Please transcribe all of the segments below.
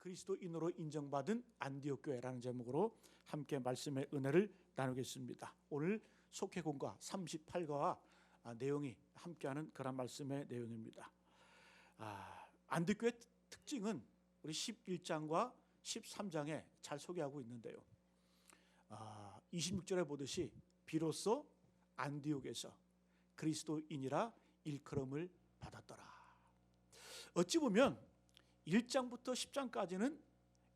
그리스도인으로 인정받은 안디옥 교회라는 제목으로 함께 말씀의 은혜를 나누겠습니다. 오늘 속회공과 38과와 내용이 함께하는 그런 말씀의 내용입니다. 안디옥 교회의 특징은 우리 11장과 13장에 잘 소개하고 있는데요. 26절에 보듯이 비로소 안디옥에서 그리스도인이라 일컬음을 받았더라. 어찌 보면 1장부터 10장까지는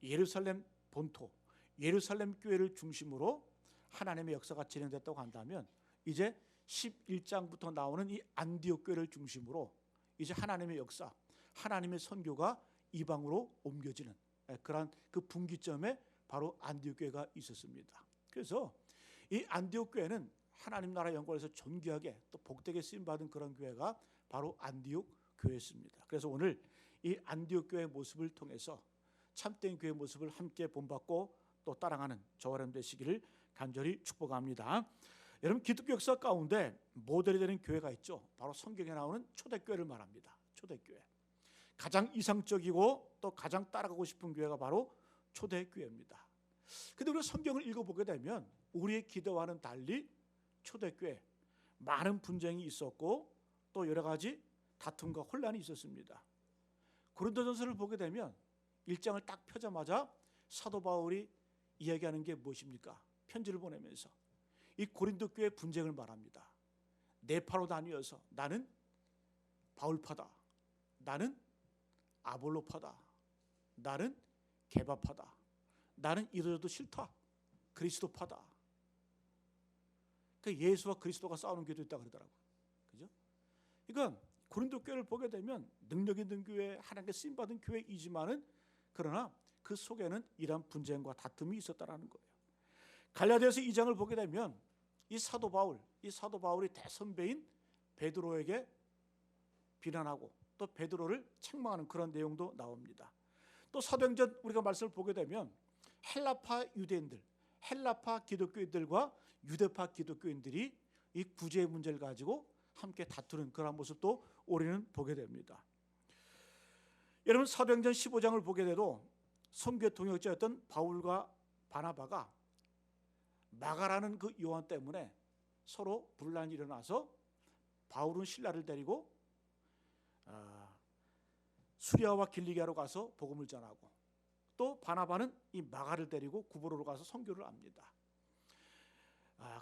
예루살렘 본토, 예루살렘 교회를 중심으로 하나님의 역사가 진행됐다고 한다면, 이제 11장부터 나오는 이 안디옥 교회를 중심으로 이제 하나님의 역사, 하나님의 선교가 이방으로 옮겨지는 그런 그 분기점에 바로 안디옥 교회가 있었습니다. 그래서 이 안디옥 교회는 하나님 나라 영광에서 존귀하게 또 복되게 쓰임 받은 그런 교회가 바로 안디옥 교회였습니다. 그래서 오늘 이 안디옥 교회의 모습을 통해서 참된 교회의 모습을 함께 본받고 또 따라가는 저와 여러분 되시기를 간절히 축복합니다. 여러분, 기독교 역사 가운데 모델이 되는 교회가 있죠. 바로 성경에 나오는 초대교회를 말합니다. 초대교회. 가장 이상적이고 또 가장 따라가고 싶은 교회가 바로 초대교회입니다. 근데 우리가 성경을 읽어보게 되면 우리의 기대와는 달리 초대교회 많은 분쟁이 있었고 또 여러 가지 다툼과 혼란이 있었습니다. 고린도전서를 보게 되면 1장을 딱 펴자마자 사도 바울이 이야기하는 게 무엇입니까? 편지를 보내면서 이 고린도 교회 분쟁을 말합니다. 네 파로 나뉘어서 나는 바울파다, 나는 아볼로파다, 나는 게바파다, 나는 이러저도 싫다, 그리스도파다. 그러니까 예수와 그리스도가 싸우는 교회도 있다 그러더라고요. 그죠? 그러니까 고린도 교회를 보게 되면 능력 있는 교회, 하나님께 쓰임 받은 교회이지만은 그러나 그 속에는 이런 분쟁과 다툼이 있었다라는 거예요. 갈라디아서 2장을 보게 되면 이 사도 바울이 대선배인 베드로에게 비난하고 또 베드로를 책망하는 그런 내용도 나옵니다. 또 사도행전 우리가 말씀을 보게 되면 헬라파 유대인들, 헬라파 기독교인들과 유대파 기독교인들이 이 구제의 문제를 가지고 함께 다투는 그런 모습도 우리는 보게 됩니다. 여러분, 사도행전 15장을 보게 돼도 선교 동역자였던 바울과 바나바가 마가라는 그 요한 때문에 서로 분란이 일어나서 바울은 신라를 데리고 수리아와 길리기아로 가서 복음을 전하고 또 바나바는 이 마가를 데리고 구브로로 가서 선교를 합니다.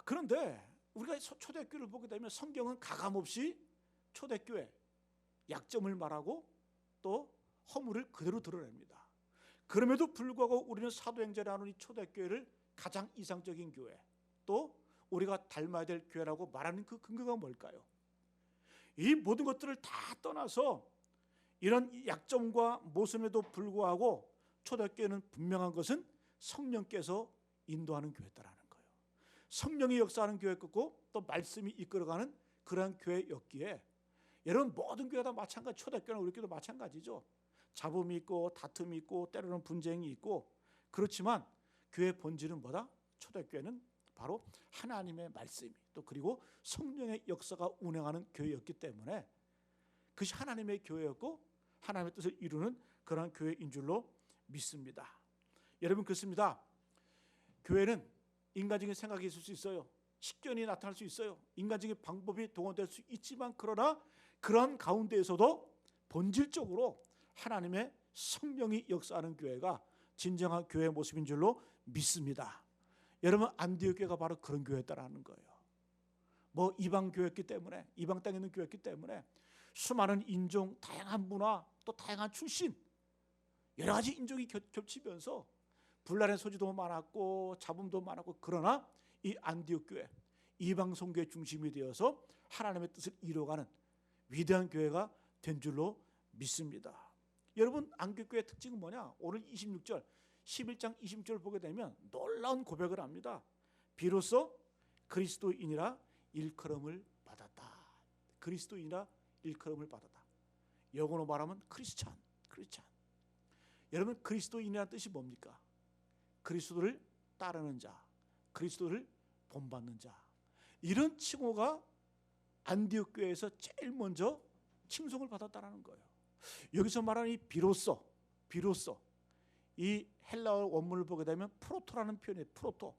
그런데 우리가 초대교회를 보게 되면 성경은 가감없이 초대교회 약점을 말하고 또 허물을 그대로 드러냅니다. 그럼에도 불구하고 우리는 사도행전에 나오는 이 초대교회를 가장 이상적인 교회, 또 우리가 닮아야 될 교회라고 말하는 그 근거가 뭘까요? 이 모든 것들을 다 떠나서 이런 약점과 모습에도 불구하고 초대교회는 분명한 것은 성령께서 인도하는 교회다라는 거예요. 성령이 역사하는 교회였고 또 말씀이 이끌어가는 그러한 교회였기에, 여러분 모든 교회 다 마찬가지, 초대교회는 우리 교회도 마찬가지죠. 잡음이 있고 다툼이 있고 때로는 분쟁이 있고, 그렇지만 교회의 본질은 뭐다? 초대교회는 바로 하나님의 말씀이 또 그리고 성령의 역사가 운행하는 교회였기 때문에 그것이 하나님의 교회였고 하나님의 뜻을 이루는 그런 교회인 줄로 믿습니다. 여러분, 그렇습니다. 교회는 인간적인 생각이 있을 수 있어요. 식견이 나타날 수 있어요. 인간적인 방법이 동원될 수 있지만, 그러나 그런 가운데에서도 본질적으로 하나님의 성령이 역사하는 교회가 진정한 교회의 모습인 줄로 믿습니다. 여러분, 안디옥 교회가 바로 그런 교회였다라는 거예요. 뭐 이방 교회였기 때문에, 이방 땅에 있는 교회였기 때문에 수많은 인종, 다양한 문화, 또 다양한 출신, 여러 가지 인종이 겹치면서 분란의 소지도 많았고 잡음도 많았고, 그러나 이 안디옥 교회, 이방 선교의 중심이 되어서 하나님의 뜻을 이루어가는 위대한 교회가 된 줄로 믿습니다. 여러분, 안디옥 교회의 특징은 뭐냐? 오늘 26절, 11장 26절을 보게 되면 놀라운 고백을 합니다. 비로소 그리스도인이라 일컬음을 받았다. 그리스도인이라 일컬음을 받았다. 영어로 말하면 크리스찬. 여러분, 그리스도인이라는 뜻이 뭡니까? 그리스도를 따르는 자, 그리스도를 본받는 자, 이런 칭호가 안디옥 교회에서 제일 먼저 칭송을 받았다는 거예요. 여기서 말하는 이 비로소 이 헬라어 원문을 보게 되면 프로토라는 표현이에요. 프로토.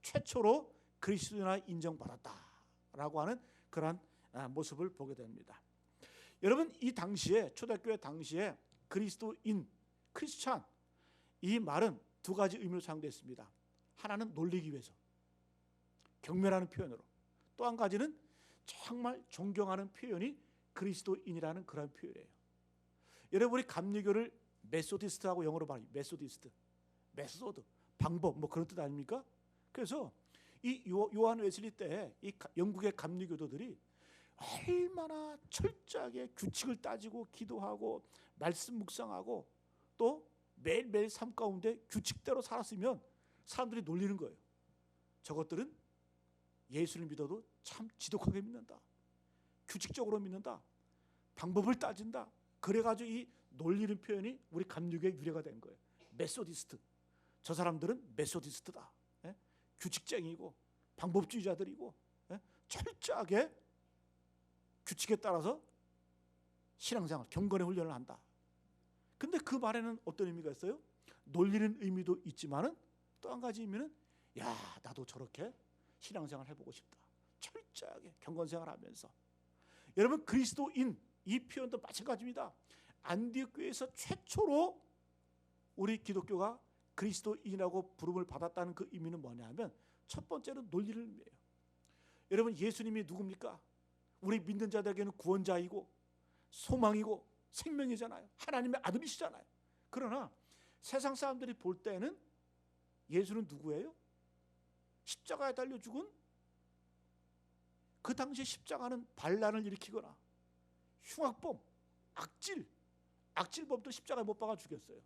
최초로 그리스도인으로 인정받았다라고 하는 그러한 모습을 보게 됩니다. 여러분, 이 당시에 초대교회 당시에 그리스도인, 크리스찬, 이 말은 두 가지 의미로 사용됐습니다. 하나는 놀리기 위해서, 경멸하는 표현으로. 또 한 가지는 정말 존경하는 표현이 그리스도인이라는 그런 표현이에요. 여러분이 감리교를 메소디스트하고 영어로 말해요. 메소디스트, 메소드, 방법, 뭐 그런 뜻 아닙니까? 그래서 이 요한 웨슬리 때 이 영국의 감리교도들이 얼마나 철저하게 규칙을 따지고 기도하고 말씀 묵상하고 또 매일매일 삶 가운데 규칙대로 살았으면 사람들이 놀리는 거예요. 저것들은 예수를 믿어도 참 지독하게 믿는다, 규칙적으로 믿는다, 방법을 따진다. 그래가지고 이 놀리는 표현이 우리 감리교의 유래가 된 거예요. 메소디스트. 저 사람들은 메소디스트다. 예? 규칙쟁이고 방법주의자들이고, 예? 철저하게 규칙에 따라서 신앙생활, 경건의 훈련을 한다. 근데 그 말에는 어떤 의미가 있어요? 놀리는 의미도 있지만은 또 한 가지 의미는, 야, 나도 저렇게 신앙생활 해보고 싶다. 철저하게 경건생활하면서. 여러분, 그리스도인 이 표현도 마찬가지입니다. 안디옥 교회에서 최초로 우리 기독교가 그리스도인이라고 부름을 받았다는 그 의미는 뭐냐면, 첫 번째는 놀리는 의미예요. 여러분, 예수님이 누굽니까? 우리 믿는 자들에게는 구원자이고 소망이고 생명이잖아요. 하나님의 아들이시잖아요. 그러나 세상 사람들이 볼 때는 예수는 누구예요? 십자가에 달려 죽은, 그 당시에 십자가는 반란을 일으키거나 흉악범, 악질범도 십자가에 못 박아 죽였어요.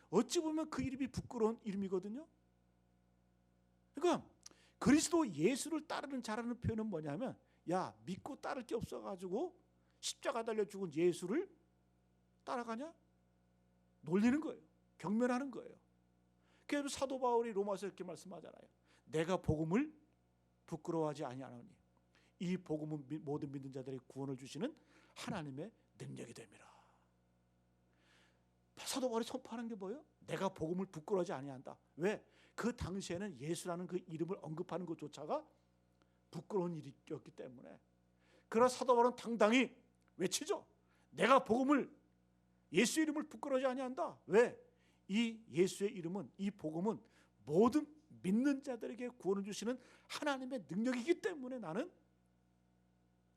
어찌 보면 그 이름이 부끄러운 이름이거든요. 그러니까 그리스도 예수를 따르는 자라는 표현은 뭐냐면, 야, 믿고 따를 게 없어가지고 십자가 달려 죽은 예수를 따라가냐? 놀리는 거예요. 경멸하는 거예요. 그래서 사도 바울이 로마서 이렇게 말씀하잖아요. 내가 복음을 부끄러워하지 아니하노니 이 복음은 모든 믿는 자들에게 구원을 주시는 하나님의 능력이 됨이라. 사도 바울이 선포하는 게 뭐예요? 내가 복음을 부끄러워하지 아니한다. 왜? 그 당시에는 예수라는 그 이름을 언급하는 것조차가 부끄러운 일이었기 때문에. 그러나 사도 바울은 당당히 외치죠. 내가 복음을, 예수 이름을 부끄러워하지 아니한다. 왜? 이 예수의 이름은, 이 복음은 모든 믿는 자들에게 구원을 주시는 하나님의 능력이기 때문에 나는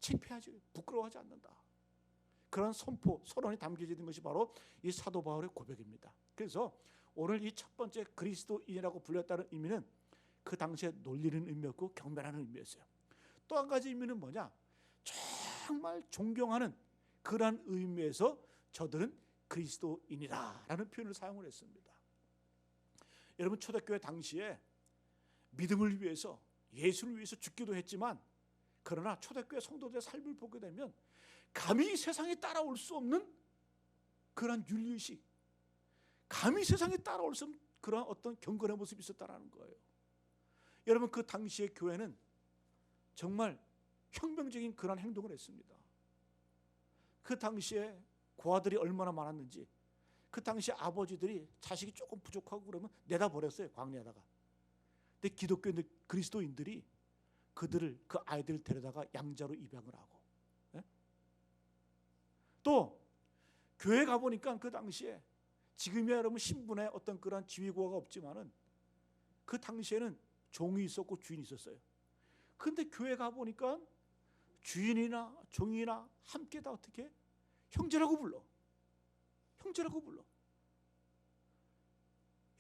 창피하지, 부끄러워하지 않는다. 그런 선포, 선언이 담겨져 있는 것이 바로 이 사도 바울의 고백입니다. 그래서 오늘 이 첫 번째 그리스도인이라고 불렸다는 의미는 그 당시에 놀리는 의미였고 경멸하는 의미였어요. 또 한 가지 의미는 뭐냐? 정말 존경하는 그러한 의미에서 저들은 그리스도인이다 라는 표현을 사용을 했습니다. 여러분, 초대교회 당시에 믿음을 위해서, 예수를 위해서 죽기도 했지만, 그러나 초대교회 성도들의 삶을 보게 되면 감히 세상에 따라올 수 없는 그런 윤리의식, 감히 세상에 따라올 수 없는 그런 어떤 경건의 모습이 있었다는 거예요. 여러분, 그 당시의 교회는 정말 혁명적인 그런 행동을 했습니다. 그 당시에 고아들이 얼마나 많았는지, 그 당시 아버지들이 자식이 조금 부족하고 그러면 내다 버렸어요, 광야에다가. 근데 기독교 그리스도인들이 그들을, 그 아이들을 데려다가 양자로 입양을 하고, 예? 또 교회 가 보니까 그 당시에 지금이야 여러분 신분의 어떤 그런 지위고하가 없지만은 그 당시에는 종이 있었고 주인이 있었어요. 근데 교회 가 보니까 주인이나 종이나 함께 다 어떻게 형제라고 불러. 형제라고 불러.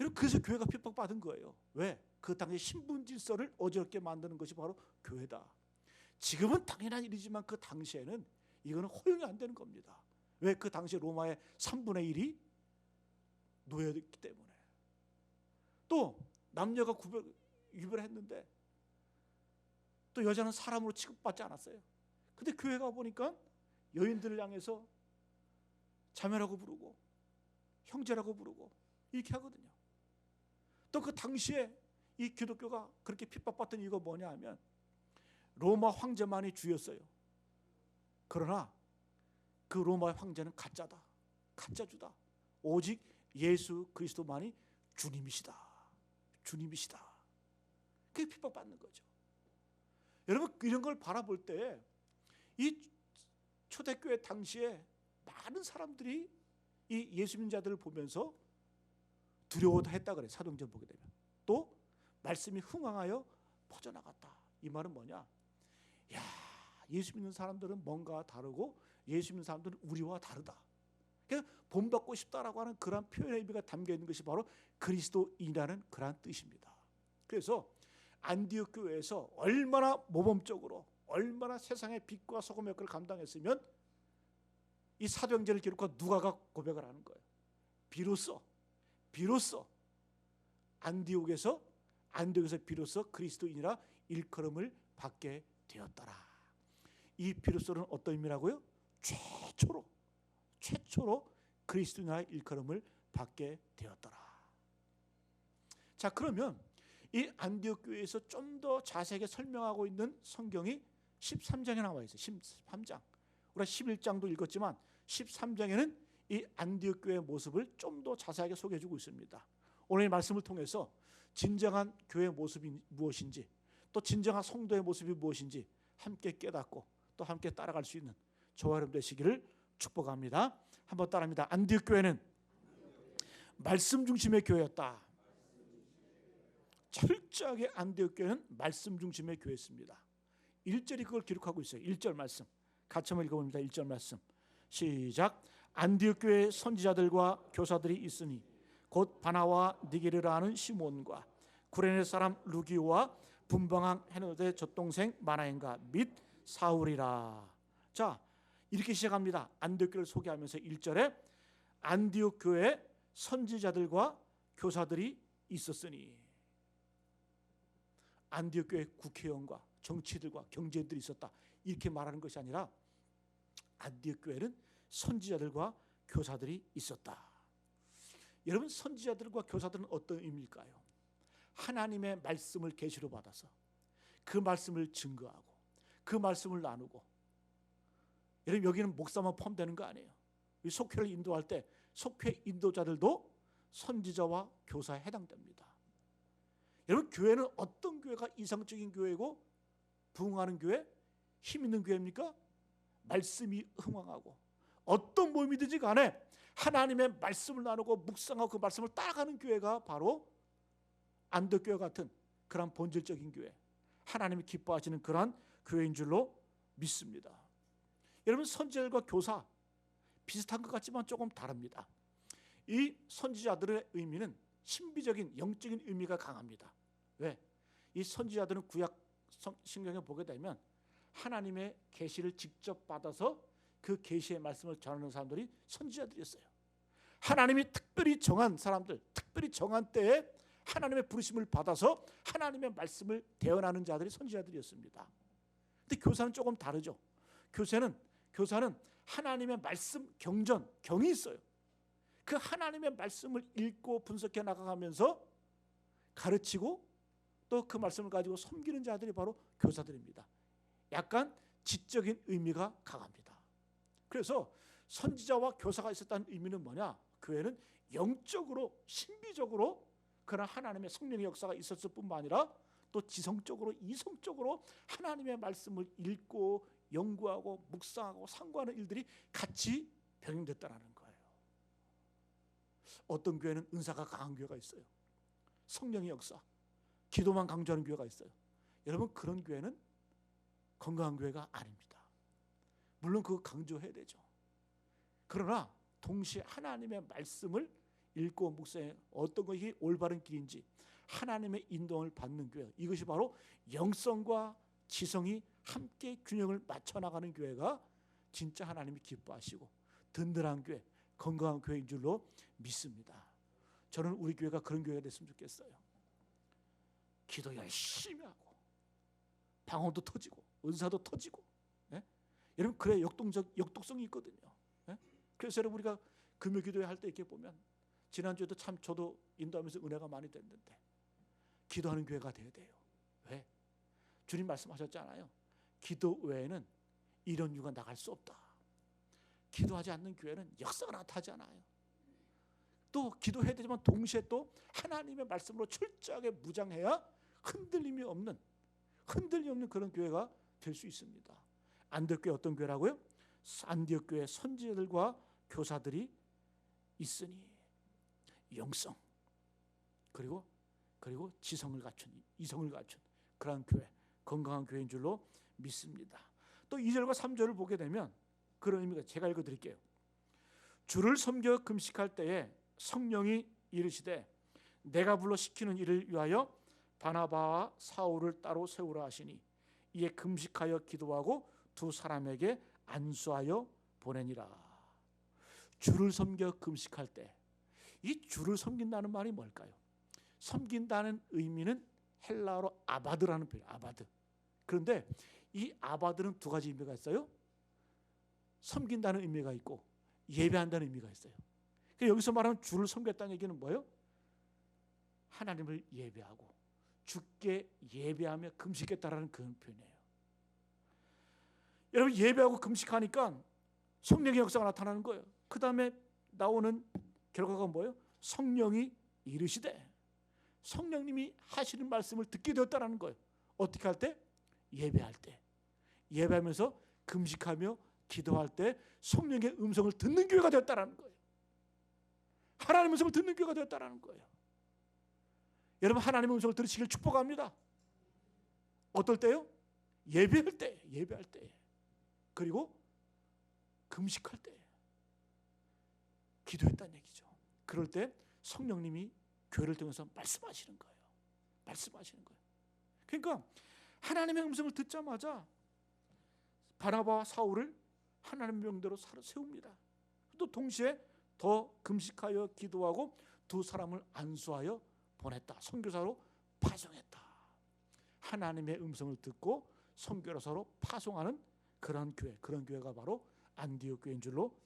여러분, 그래서 교회가 핍박받은 거예요. 왜? 그 당시 신분 질서를 어지럽게 만드는 것이 바로 교회다. 지금은 당연한 일이지만 그 당시에는 이거는 허용이 안 되는 겁니다. 왜? 그 당시 로마의 3분의 1이 노예였기 때문에. 또 남녀가 유별했는데 또 여자는 사람으로 취급받지 않았어요. 근데 교회 가 보니까 여인들을 향해서 자매라고 부르고 형제라고 부르고 이렇게 하거든요. 또 그 당시에 이 기독교가 그렇게 핍박받던 이유가 뭐냐 하면 로마 황제만이 주였어요. 그러나 그 로마 황제는 가짜다, 가짜주다. 오직 예수 그리스도만이 주님이시다. 주님이시다. 그게 핍박받는 거죠. 여러분 이런 걸 바라볼 때 이 초대교회 당시에 많은 사람들이 이 예수 믿는 자들을 보면서 두려워했다 그래. 사도행전 보게 되면. 또 말씀이 흥황하여 퍼져나갔다. 이 말은 뭐냐? 야, 예수 믿는 사람들은 뭔가 다르고 예수 믿는 사람들은 우리와 다르다. 그러니까 본받고 싶다라고 하는 그러한 표현의 의미가 담겨 있는 것이 바로 그리스도인이라는 그러한 뜻입니다. 그래서 안디옥 교회에서 얼마나 모범적으로 얼마나 세상의 빛과 소금의 역할을 감당했으면 이 사도행전을 기록한 누가가 고백을 하는 거예요. 비로소 안디옥에서 비로소 그리스도인이라 일컬음을 받게 되었더라. 이 비로소는 어떤 의미라고요? 최초로 그리스도인이라 일컬음을 받게 되었더라. 자, 그러면 이 안디옥 교회에서 좀 더 자세하게 설명하고 있는 성경이 13장에 나와 있어요. 13장. 우리가 11장도 읽었지만 13장에는 이 안디옥 교회의 모습을 좀 더 자세하게 소개해주고 있습니다. 오늘 이 말씀을 통해서 진정한 교회의 모습이 무엇인지, 또 진정한 성도의 모습이 무엇인지 함께 깨닫고 또 함께 따라갈 수 있는 저와 여러분 되시기를 축복합니다. 한번 따라합니다. 안디옥 교회는 말씀 중심의 교회였다. 철저하게 안디옥 교회는 말씀 중심의 교회였습니다. 1절이 그걸 기록하고 있어요. 1절 말씀 같이 한번 읽어봅니다. 1절 말씀 시작. 안디옥 교회 선지자들과 교사들이 있으니 곧 바나와 니게르라 하는 시몬과 구레네 사람 루기오와 분방한 헤로데 젖동생 마나엔과 및 사울이라. 자, 이렇게 시작합니다. 안디옥 교회를 소개하면서 1절에 안디옥 교회 선지자들과 교사들이 있었으니, 안디옥 교회 국회의원과 정치들과 경제인들이 있었다 이렇게 말하는 것이 아니라 안디옥 교회는 선지자들과 교사들이 있었다. 여러분, 선지자들과 교사들은 어떤 의미일까요? 하나님의 말씀을 계시로 받아서 그 말씀을 증거하고 그 말씀을 나누고. 여러분, 여기는 목사만 포함되는 거 아니에요. 속회를 인도할 때 속회 인도자들도 선지자와 교사에 해당됩니다. 여러분, 교회는 어떤 교회가 이상적인 교회고 부흥하는 교회, 힘 있는 교회입니까? 말씀이 흥황하고 어떤 모임이든지 간에 하나님의 말씀을 나누고 묵상하고 그 말씀을 따라가는 교회가 바로 안디옥 교회 같은 그런 본질적인 교회, 하나님이 기뻐하시는 그런 교회인 줄로 믿습니다. 여러분, 선지자들과 교사 비슷한 것 같지만 조금 다릅니다. 이 선지자들의 의미는 신비적인 영적인 의미가 강합니다. 왜? 이 선지자들은 구약 신경에 보게 되면 하나님의 계시를 직접 받아서 그 계시의 말씀을 전하는 사람들이 선지자들이었어요. 하나님이 특별히 정한 사람들, 특별히 정한 때에 하나님의 부르심을 받아서 하나님의 말씀을 대언하는 자들이 선지자들이었습니다. 근데 교사는 조금 다르죠. 교사는 하나님의 말씀 경이 있어요. 그 하나님의 말씀을 읽고 분석해 나가면서 가르치고 또 그 말씀을 가지고 섬기는 자들이 바로 교사들입니다. 약간 지적인 의미가 강합니다. 그래서 선지자와 교사가 있었다는 의미는 뭐냐? 교회는 영적으로 신비적으로 그런 하나님의 성령의 역사가 있었을 뿐만 아니라 또 지성적으로 이성적으로 하나님의 말씀을 읽고 연구하고 묵상하고 상고하는 일들이 같이 병행됐다는 거예요. 어떤 교회는 은사가 강한 교회가 있어요. 성령의 역사, 기도만 강조하는 교회가 있어요. 여러분, 그런 교회는 건강한 교회가 아닙니다. 물론 그거 강조해야 되죠. 그러나 동시에 하나님의 말씀을 읽고 묵상해 어떤 것이 올바른 길인지 하나님의 인도를 받는 교회, 이것이 바로 영성과 지성이 함께 균형을 맞춰 나가는 교회가 진짜 하나님이 기뻐하시고 든든한 교회, 건강한 교회인 줄로 믿습니다. 저는 우리 교회가 그런 교회가 됐으면 좋겠어요. 기도 열심히 하고 방언도 터지고 은사도 터지고, 예? 여러분, 그래 역독성이 있거든요. 예? 그래서 여러분, 우리가 금요 기도회 할 때 이렇게 보면 지난주에도 참 저도 인도하면서 은혜가 많이 됐는데 기도하는 교회가 돼야 돼요. 왜? 주님 말씀하셨잖아요. 기도 외에는 이런 유가 나갈 수 없다. 기도하지 않는 교회는 역사가 나타나지 않아요. 또 기도해야 되지만 동시에 또 하나님의 말씀으로 철저하게 무장해야 흔들림이 없는 그런 교회가 될 수 있습니다. 안디옥 교회 어떤 교회라고요? 안디옥 교회 선지자들과 교사들이 있으니 영성 그리고 지성을 갖춘 이성을 갖춘 그런 교회, 건강한 교회인 줄로 믿습니다. 또 2절과 3절을 보게 되면 그런 의미가 제가 읽어드릴게요. 주를 섬겨 금식할 때에 성령이 이르시되 내가 불러 시키는 일을 위하여 바나바와 사울을 따로 세우라 하시니 이에 금식하여 기도하고 두 사람에게 안수하여 보내니라. 주를 섬겨 금식할 때, 이 주를 섬긴다는 말이 뭘까요? 섬긴다는 의미는 헬라어로 아바드라는 표현, 아바드. 그런데 이 아바드는 두 가지 의미가 있어요. 섬긴다는 의미가 있고 예배한다는 의미가 있어요. 그러니까 여기서 말하는 주를 섬겼다는 얘기는 뭐예요? 하나님을 예배하고 주께 예배하며 금식했다라는 그런 표현이에요. 여러분, 예배하고 금식하니까 성령의 역사가 나타나는 거예요. 그 다음에 나오는 결과가 뭐예요? 성령이 이르시되, 성령님이 하시는 말씀을 듣게 되었다라는 거예요. 어떻게 할 때? 예배할 때. 예배하면서 금식하며 기도할 때 성령의 음성을 듣는 교회가 되었다라는 거예요. 하나님의 음성을 듣는 교회가 되었다라는 거예요. 여러분, 하나님의 음성을 들으시길 축복합니다. 어떨 때요? 예배할 때. 그리고 금식할 때. 기도했다는 얘기죠. 그럴 때 성령님이 교회를 통해서 말씀하시는 거예요. 그러니까 하나님의 음성을 듣자마자 바나바와 사울을 하나님의 명대로 세웁니다. 또 동시에 더 금식하여 기도하고 두 사람을 안수하여 보냈다. 선교사로 파송했다. 하나님의 음성을 듣고 선교사로 파송하는 그런 교회가 바로 안디옥 교회인 줄로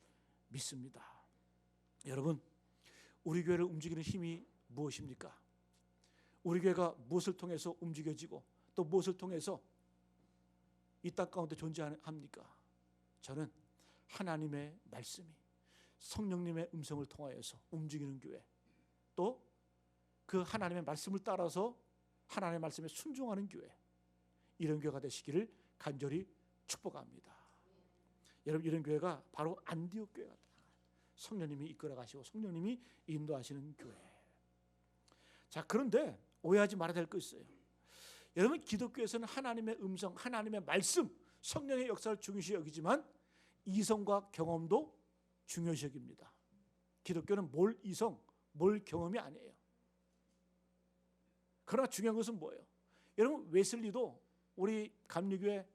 믿습니다. 여러분, 우리 교회를 움직이는 힘이 무엇입니까? 우리 교회가 무엇을 통해서 움직여지고 또 무엇을 통해서 이 땅 가운데 존재합니까? 저는 하나님의 말씀이 성령님의 음성을 통하여서 움직이는 교회, 또 그 하나님의 말씀을 따라서 하나님의 말씀에 순종하는 교회, 이런 교회가 되시기를 간절히 축복합니다. 여러분, 이런 교회가 바로 안디옥 교회가 성령님이 이끌어 가시고 성령님이 인도하시는 교회. 자, 그런데 오해하지 말아야 될 거 있어요. 여러분, 기독교에서는 하나님의 음성, 하나님의 말씀, 성령의 역사를 중요시 여기지만 이성과 경험도 중요시 여깁니다. 기독교는 뭘 이성, 뭘 경험이 아니에요. 그러나 중요한 것은 뭐예요? 여러분, 웨슬리도, 우리 감리교회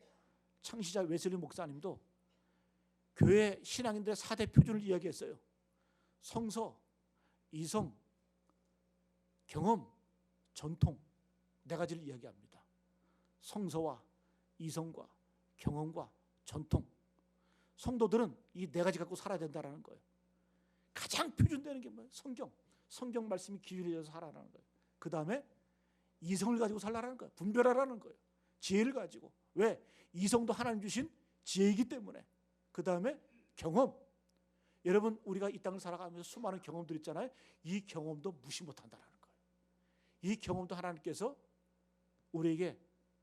창시자 웨슬리 목사님도 교회 신앙인들의 4대 표준을 이야기했어요. 성서, 이성, 경험, 전통, 네 가지를 이야기합니다. 성서와 이성과 경험과 전통. 성도들은 이 네 가지 갖고 살아야 된다는 거예요. 가장 표준되는 게 뭐예요? 성경 말씀이 기준이 되어서 살아라는 거예요. 그 다음에 이성을 가지고 살라는 거예요. 분별하라는 거예요. 지혜를 가지고. 왜? 이성도 하나님 주신 지혜이기 때문에. 그 다음에 경험. 여러분, 우리가 이 땅을 살아가면서 수많은 경험들 있잖아요. 이 경험도 무시 못한다는 거예요. 이 경험도 하나님께서 우리에게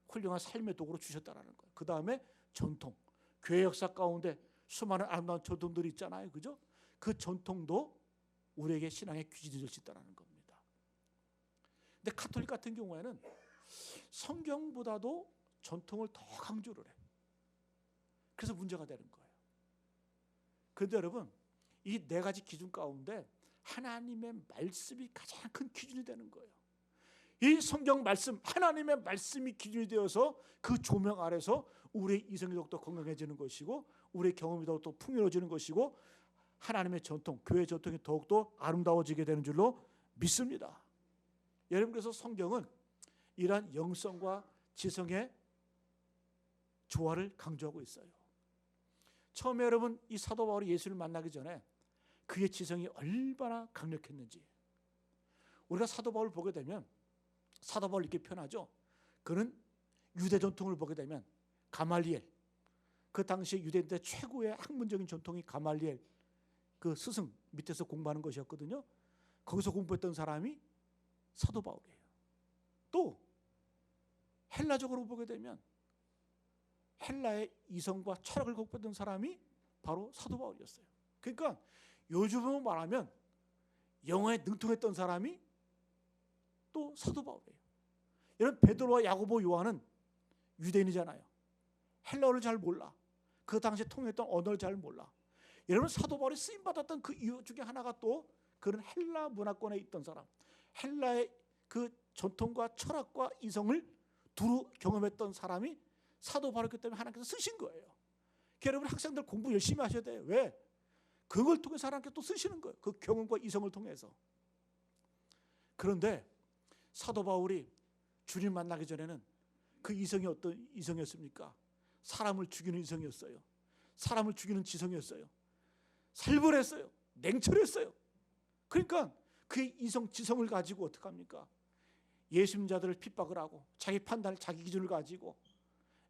훌륭한 삶의 도구로 주셨다는 거예요. 그 다음에 전통. 교회 역사 가운데 수많은 아름다운 전통들이 있잖아요. 그죠? 그 전통도 우리에게 신앙의 기준이 될 수 있다는 겁니다. 근데 가톨릭 같은 경우에는 성경보다도 전통을 더 강조를 해요. 그래서 문제가 되는 거예요. 그런데 여러분, 이 네 가지 기준 가운데 하나님의 말씀이 가장 큰 기준이 되는 거예요. 이 성경 말씀, 하나님의 말씀이 기준이 되어서 그 조명 아래서 우리의 이성이 더욱더 건강해지는 것이고 우리의 경험이 더욱더 풍요로워지는 것이고 하나님의 전통, 교회의 전통이 더욱더 아름다워지게 되는 줄로 믿습니다. 여러분, 그래서 성경은 이러한 영성과 지성의 조화를 강조하고 있어요. 처음에 여러분, 이 사도 바울이 예수를 만나기 전에 그의 지성이 얼마나 강력했는지 우리가 사도 바울을 보게 되면 사도 바울 이렇게 표현하죠. 그는 유대 전통을 보게 되면 가말리엘, 그 당시 유대인들 최고의 학문적인 전통이 가말리엘 그 스승 밑에서 공부하는 것이었거든요. 거기서 공부했던 사람이 사도 바울이에요. 또 헬라적으로 보게 되면 헬라의 이성과 철학을 공부했던 사람이 바로 사도 바울이었어요. 그러니까 요즘으로 말하면 영어에 능통했던 사람이 또 사도 바울이에요. 이런 베드로와 야고보, 요한은 유대인이잖아요. 헬라어를 잘 몰라. 그 당시에 통했던 언어를 잘 몰라. 여러분, 사도 바울이 쓰임 받았던 그 이유 중에 하나가 또 그런 헬라 문화권에 있던 사람, 헬라의 그 전통과 철학과 이성을 두루 경험했던 사람이 사도 바울이기 때문에 하나님께서 쓰신 거예요. 여러분, 학생들 공부 열심히 하셔야 돼요. 왜? 그걸 통해서 하나님께서 또 쓰시는 거예요. 그 경험과 이성을 통해서. 그런데 사도 바울이 주님 만나기 전에는 그 이성이 어떤 이성이었습니까? 사람을 죽이는 이성이었어요. 사람을 죽이는 지성이었어요. 살벌했어요. 냉철했어요. 그러니까 그 이성, 지성을 가지고 어떡합니까? 예수 믿는 자들을 핍박을 하고 자기 판단을, 자기 기준을 가지고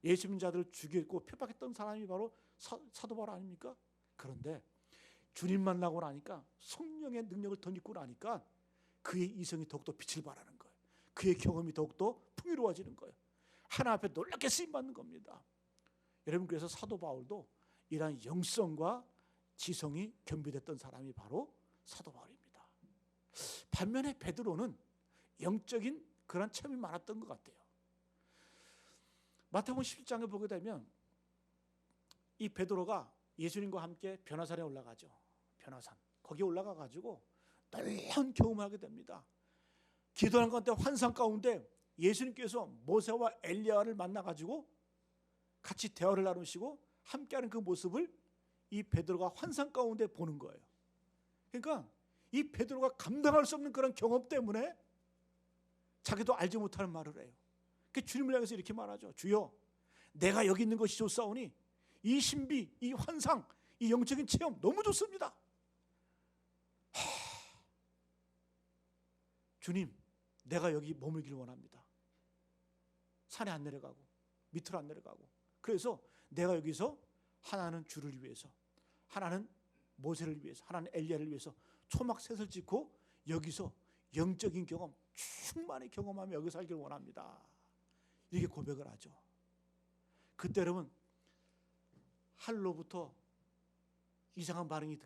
예수 믿는 자들을 죽이고 핍박했던 사람이 바로 사도 바울 아닙니까? 그런데 주님 만나고 나니까, 성령의 능력을 덧입고 나니까 그의 이성이 더욱더 빛을 발하는 거예요. 그의 경험이 더욱더 풍요로워지는 거예요. 하나님 앞에 놀랍게 쓰임받는 겁니다. 여러분, 그래서 사도 바울도 이러한 영성과 지성이 겸비됐던 사람이 바로 사도 바울입니다. 반면에 베드로는 영적인 그런 체험이 많았던 것 같아요. 마태복음 17장에 보게 되면 이 베드로가 예수님과 함께 변화산에 올라가죠. 변화산. 거기에 올라가 가지고 놀라운 경험을 하게 됩니다. 기도하는 가운데 환상 가운데 예수님께서 모세와 엘리야를 만나 가지고 같이 대화를 나누시고 함께하는 그 모습을 이 베드로가 환상 가운데 보는 거예요. 그러니까 이 베드로가 감당할 수 없는 그런 경험 때문에 자기도 알지 못하는 말을 해요. 그 주님을 향해서 이렇게 말하죠. 주여, 내가 여기 있는 것이 좋사오니 이 신비, 이 환상, 이 영적인 체험 너무 좋습니다. 주님, 내가 여기 머물길 원합니다. 산에 안 내려가고 밑으로 안 내려가고. 그래서 내가 여기서 하나는 주를 위해서, 하나는 모세를 위해서, 하나는 엘리야를 위해서 초막셋을 짓고 여기서 영적인 경험 충만히 경험하며 여기 살길 원합니다. 이렇게 고백을 하죠. 그때 여러분, 하늘로부터 이상한 반응이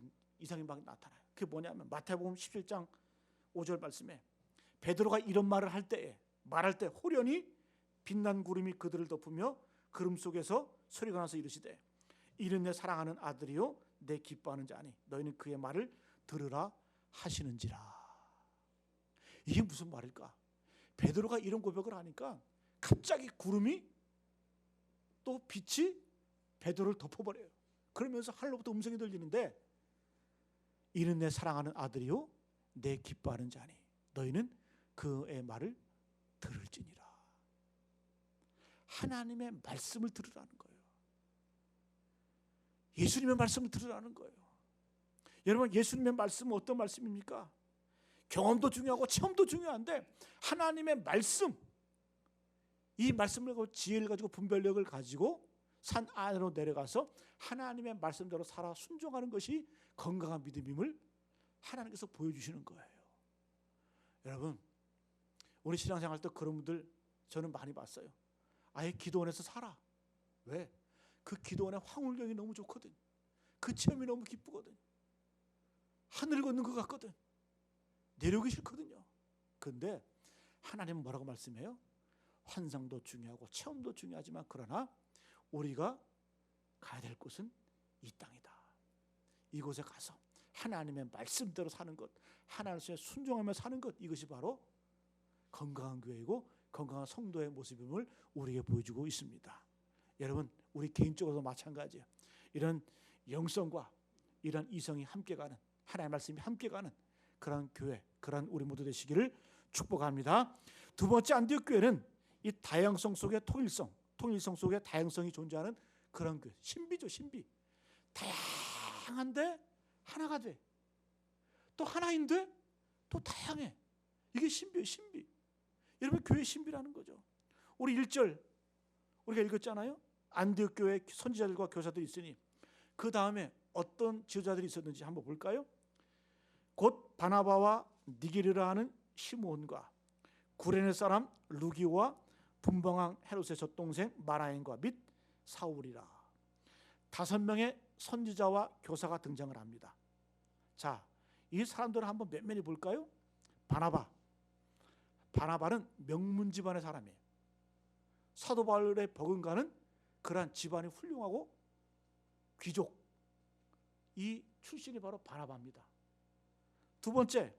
나타나요. 그게 뭐냐면 마태복음 17장 5절 말씀에 베드로가 이런 말을 할 때에, 말할 때 호련히 빛난 구름이 그들을 덮으며 구름 속에서 소리가 나서 이르시되 이는 내 사랑하는 아들이요 내 기뻐하는 자니 너희는 그의 말을 들으라 하시는지라. 이게 무슨 말일까? 베드로가 이런 고백을 하니까 갑자기 구름이 또 빛이 베드로를 덮어버려요. 그러면서 하늘로부터 음성이 들리는데 이는 내 사랑하는 아들이요 내 기뻐하는 자니 너희는 그의 말을 들을지니라. 하나님의 말씀을 들으라는 거예요. 예수님의 말씀을 들으라는 거예요. 여러분, 예수님의 말씀은 어떤 말씀입니까? 경험도 중요하고 체험도 중요한데 하나님의 말씀, 이 말씀을 가지고 지혜를 가지고 분별력을 가지고 산 안으로 내려가서 하나님의 말씀대로 살아 순종하는 것이 건강한 믿음임을 하나님께서 보여주시는 거예요. 여러분, 우리 신앙생활 때 그런 분들 저는 많이 봤어요. 아예 기도원에서 살아. 왜? 그 기도원의 황홀경이 너무 좋거든. 그 체험이 너무 기쁘거든. 하늘을 걷는 것 같거든. 내려오기 싫거든요. 그런데 하나님은 뭐라고 말씀해요? 환상도 중요하고 체험도 중요하지만 그러나 우리가 가야 될 곳은 이 땅이다. 이곳에 가서 하나님의 말씀대로 사는 것, 하나님의 순종하며 사는 것, 이것이 바로 건강한 교회이고 건강한 성도의 모습임을 우리에게 보여주고 있습니다. 여러분, 우리 개인적으로도 마찬가지예요. 이런 영성과 이런 이성이 함께 가는, 하나님의 말씀이 함께 가는 그런 교회, 그런 우리 모두 되시기를 축복합니다. 두 번째, 안디옥 교회는 이 다양성 속에 통일성 속에 다양성이 존재하는 그런 교회. 신비죠, 신비. 다양한데 하나가 돼. 또 하나인데 또 다양해. 이게 신비예요, 신비. 여러분, 교회 신비라는 거죠. 우리 1절 우리가 읽었잖아요. 안디옥 교회 선지자들과 교사들이 있으니 그 다음에 어떤 지도자들이 있었는지 한번 볼까요? 곧 바나바와 니게르라 하는 시몬과 구레네 사람 루기오와 분봉왕 헤롯의 젖동생 마나엔과 및 사울이라. 5명의 선지자와 교사가 등장을 합니다. 자, 이 사람들을 한번 면면히 볼까요? 바나바는 명문 집안의 사람이에요. 사도 바울의 버금가는 그러한 집안이 훌륭하고 귀족, 이 출신이 바로 바나바입니다. 두 번째,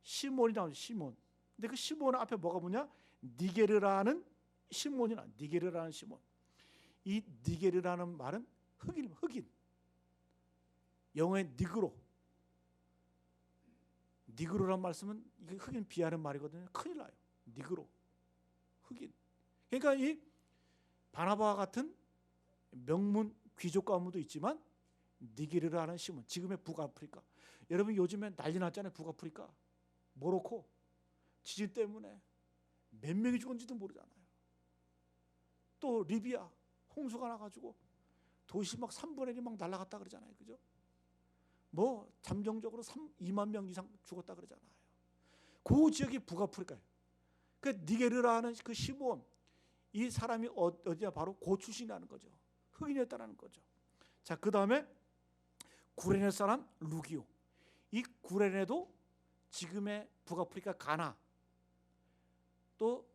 시몬이 나오죠. 시몬. 근데 그 시몬 앞에 뭐가 뭐냐? 니게르라는 시몬이나 니게르라는 시몬. 이 니게르라는 말은 흑인. 영어의 니그로란 말씀은 이게 흑인 비하는 말이거든요. 큰일 나요. 니그로, 흑인. 그러니까 이 바나바와 같은 명문 귀족 가문도 있지만 니게르라는 시몬, 지금의 북아프리카. 여러분 요즘에 난리 났잖아요. 북아프리카, 모로코 지진 때문에 몇 명이 죽은지도 모르잖아요. 또 리비아 홍수가 나가지고 도시 막 3분의 1이 막 날아갔다 그러잖아요. 그죠? 뭐 잠정적으로 2만 명 이상 죽었다 그러잖아요. 그 지역이 북아프리카예요. 그 니게르라는 그 시몬, 이 사람이 어디야? 바로 고 출신이라는 거죠. 흑인이었다는 거죠. 자, 그 다음에 구레네 사람 루기오. 이 구레네도 지금의 북아프리카 가나, 또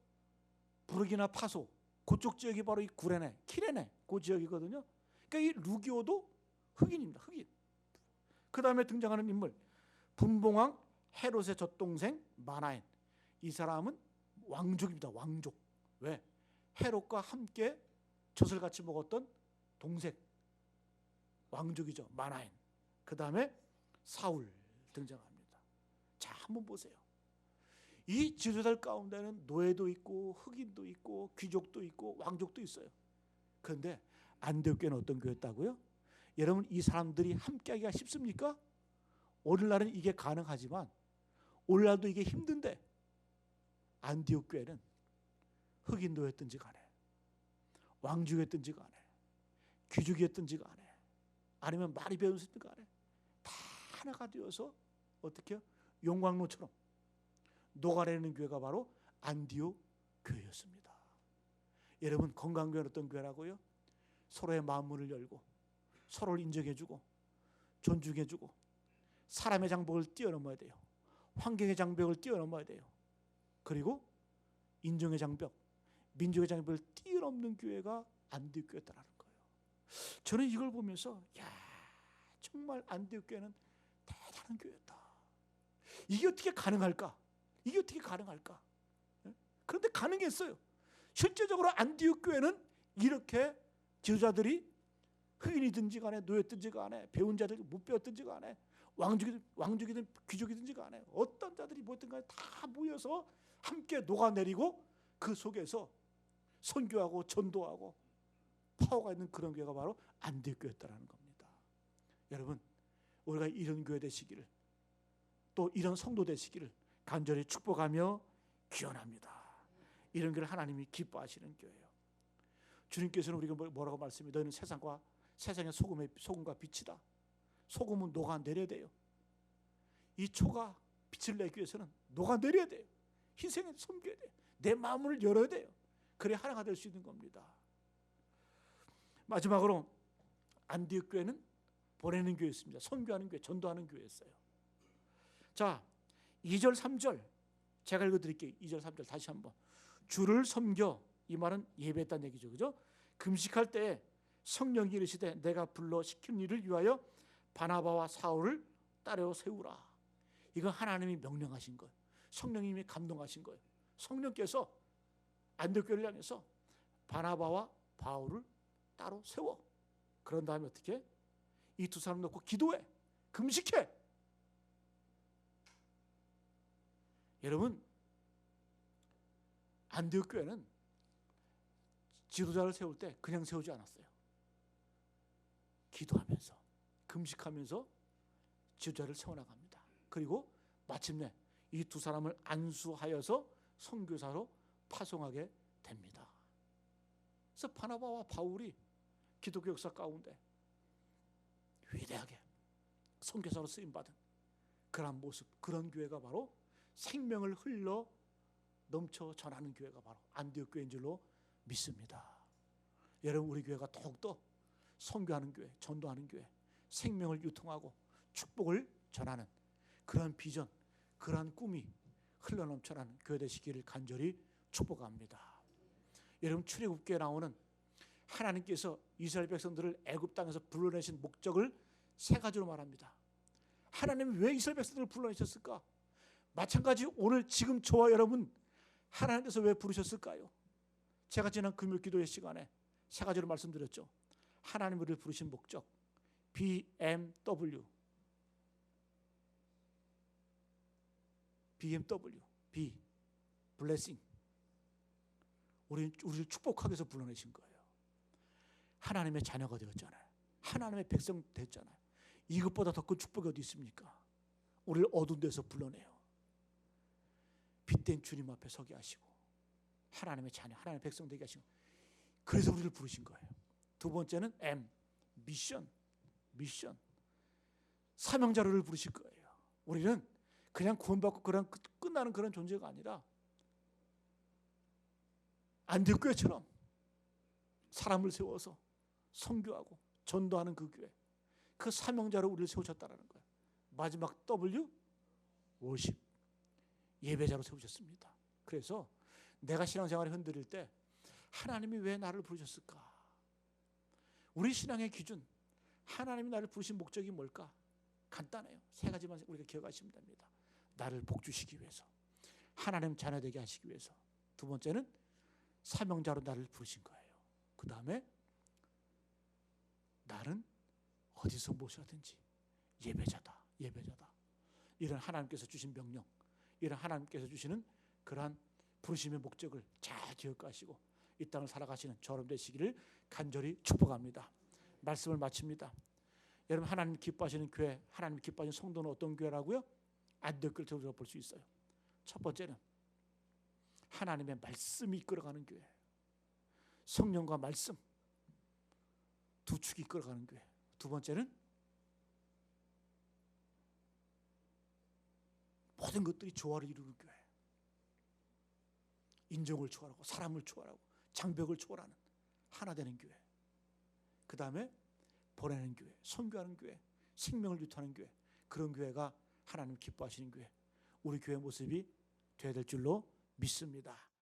부르기나 파소, 그쪽 지역이 바로 이 구레네, 키레네 그 지역이거든요. 그러니까 이 루기오도 흑인입니다. 흑인. 그 다음에 등장하는 인물, 분봉왕 헤롯의 젖동생 마나엔. 이 사람은 왕족입니다. 왕족. 왜? 헤롯과 함께 젖을 같이 먹었던 동생, 왕족이죠. 마나엔. 그 다음에 사울 등장합니다. 자, 한번 보세요. 이 지도자들 가운데는 노예도 있고 흑인도 있고 귀족도 있고 왕족도 있어요. 그런데 안디옥 교회는 어떤 교회였다고요? 여러분, 이 사람들이 함께하기가 쉽습니까? 오늘날은 이게 가능하지만 오늘날도 이게 힘든데, 안디옥 교회는 흑인도였든지 간에 왕족이었든지 간에 귀족이었든지 간에 아니면 말이 배웠든지 간에 다 하나가 되어서 어떻게 용광로처럼 녹아내리는 교회가 바로 안디옥 교회였습니다. 여러분, 건강교회는 어떤 교회라고요? 서로의 마음문을 열고 서로를 인정해주고 존중해주고 사람의 장벽을 뛰어넘어야 돼요. 환경의 장벽을 뛰어넘어야 돼요. 그리고 인종의 장벽, 민족의 장벽을 뛰어넘는 교회가 안디옥 교회였다는 거예요. 저는 이걸 보면서 정말 안디옥 교회는 대단한 교회였다. 이게 어떻게 가능할까? 그런데 가능했어요. 실제적으로 안디옥 교회는 이렇게 지도자들이 흑인이든지 간에 노예든지 간에 배운 자들이 못 배웠든지 간에 왕족이든 귀족이든지 간에 어떤 자들이 뭐든 간에 다 모여서 함께 녹아내리고 그 속에서 선교하고 전도하고 파워가 있는 그런 교회가 바로 안디옥 교회였다는 겁니다. 여러분, 우리가 이런 교회 되시기를, 또 이런 성도 되시기를 간절히 축복하며 기원합니다. 이런 교회를 하나님이 기뻐하시는 교회예요. 주님께서는 우리가 뭐라고 말씀해? 너희는 세상의 소금과 빛이다. 소금은 녹아내려야 돼요. 이 초가 빛을 내기 위해서는 녹아내려야 돼요. 희생에 섬겨야 돼요. 내 마음을 열어야 돼요. 그래야 하나가 될 수 있는 겁니다. 마지막으로 안디옥 교회는 보내는 교회였습니다. 선교하는 교회, 전도하는 교회였어요. 자, 2절 3절 제가 읽어드릴게요. 2절 3절 다시 한번. 주를 섬겨, 이 말은 예배했다는 얘기죠. 그죠? 금식할 때에 성령이 이르시되 내가 불러 시킨 일을 위하여 바나바와 사울을 따르어 세우라. 이건 하나님이 명령하신 거예요. 성령님이 감동하신 거예요. 성령께서 안디옥 교회를 향해서 바나바와 바울을 따로 세워. 그런 다음에 어떻게? 이 두 사람 놓고 기도해, 금식해. 여러분, 안디옥 교회는 지도자를 세울 때 그냥 세우지 않았어요. 기도하면서 금식하면서 지도자를 세워나갑니다. 그리고 마침내 이 두 사람을 안수하여서 선교사로 파송하게 됩니다. 그래서 바나바와 바울이 기독교 역사 가운데 위대하게 선교사로 쓰임받은 그런 모습, 그런 교회가 바로 생명을 흘러 넘쳐 전하는 교회가 바로 안디옥 교회인 줄로 믿습니다. 여러분, 우리 교회가 더욱더 선교하는 교회, 전도하는 교회, 생명을 유통하고 축복을 전하는 그런 비전, 그런 꿈이 흘러넘쳐나는 교회 되시기를 간절히 축복합니다. 여러분, 출애굽기에 나오는 하나님께서 이스라엘 백성들을 애굽 땅에서 불러내신 목적을 세 가지로 말합니다. 하나님이 왜 이스라엘 백성들을 불러내셨을까? 마찬가지 오늘 지금 저와 여러분 하나님께서 왜 부르셨을까요? 제가 지난 금요 기도회 시간에 세 가지로 말씀드렸죠. 하나님 우리를 부르신 목적, BMW, B, 블레싱. 우리를 축복하기 위해서 불러내신 거예요. 하나님의 자녀가 되었잖아요. 하나님의 백성 됐잖아요. 이것보다 더 큰 축복이 어디 있습니까? 우리를 어두운 데서 불러내요. 빛된 주님 앞에 서게 하시고 하나님의 자녀, 하나님의 백성 되게 하시고, 그래서 우리를 부르신 거예요. 두 번째는 미션. 사명자를 부르실 거예요. 우리는 그냥 구원받고 그냥 끝나는 그런 존재가 아니라 안디옥 교회처럼 사람을 세워서 선교하고 전도하는 그 교회, 그 사명자로 우리를 세우셨다는 거예요. 마지막 W, 워십, 예배자로 세우셨습니다. 그래서 내가 신앙생활이 흔들릴 때 하나님이 왜 나를 부르셨을까? 우리 신앙의 기준, 하나님이 나를 부르신 목적이 뭘까? 간단해요. 세 가지만 우리가 기억하시면 됩니다. 나를 복주시기 위해서, 하나님 자녀 되게 하시기 위해서, 두 번째는 사명자로 나를 부르신 거예요. 그 다음에 나는 어디서 모셔든지 예배자다. 이런 하나님께서 주신 명령, 이런 하나님께서 주시는 그러한 부르심의 목적을 잘 기억하시고 이 땅을 살아가시는 저럼 되시기를 간절히 축복합니다. 말씀을 마칩니다. 여러분, 하나님 기뻐하시는 교회, 하나님 기뻐하시는 성도는 어떤 교회라고요? 안디옥 교회를 들어볼 수 있어요. 첫 번째는 하나님의 말씀이 이끌어가는 교회, 성령과 말씀 두 축이 이끌어가는 교회. 두 번째는 모든 것들이 조화를 이루는 교회, 인종을 초월하고 사람을 초월하고 장벽을 초월하는 하나 되는 교회. 그 다음에 보내는 교회, 선교하는 교회, 생명을 유통하는 교회, 그런 교회가 하나님 기뻐하시는 교회, 우리 교회 모습이 되어야 될 줄로 믿습니다.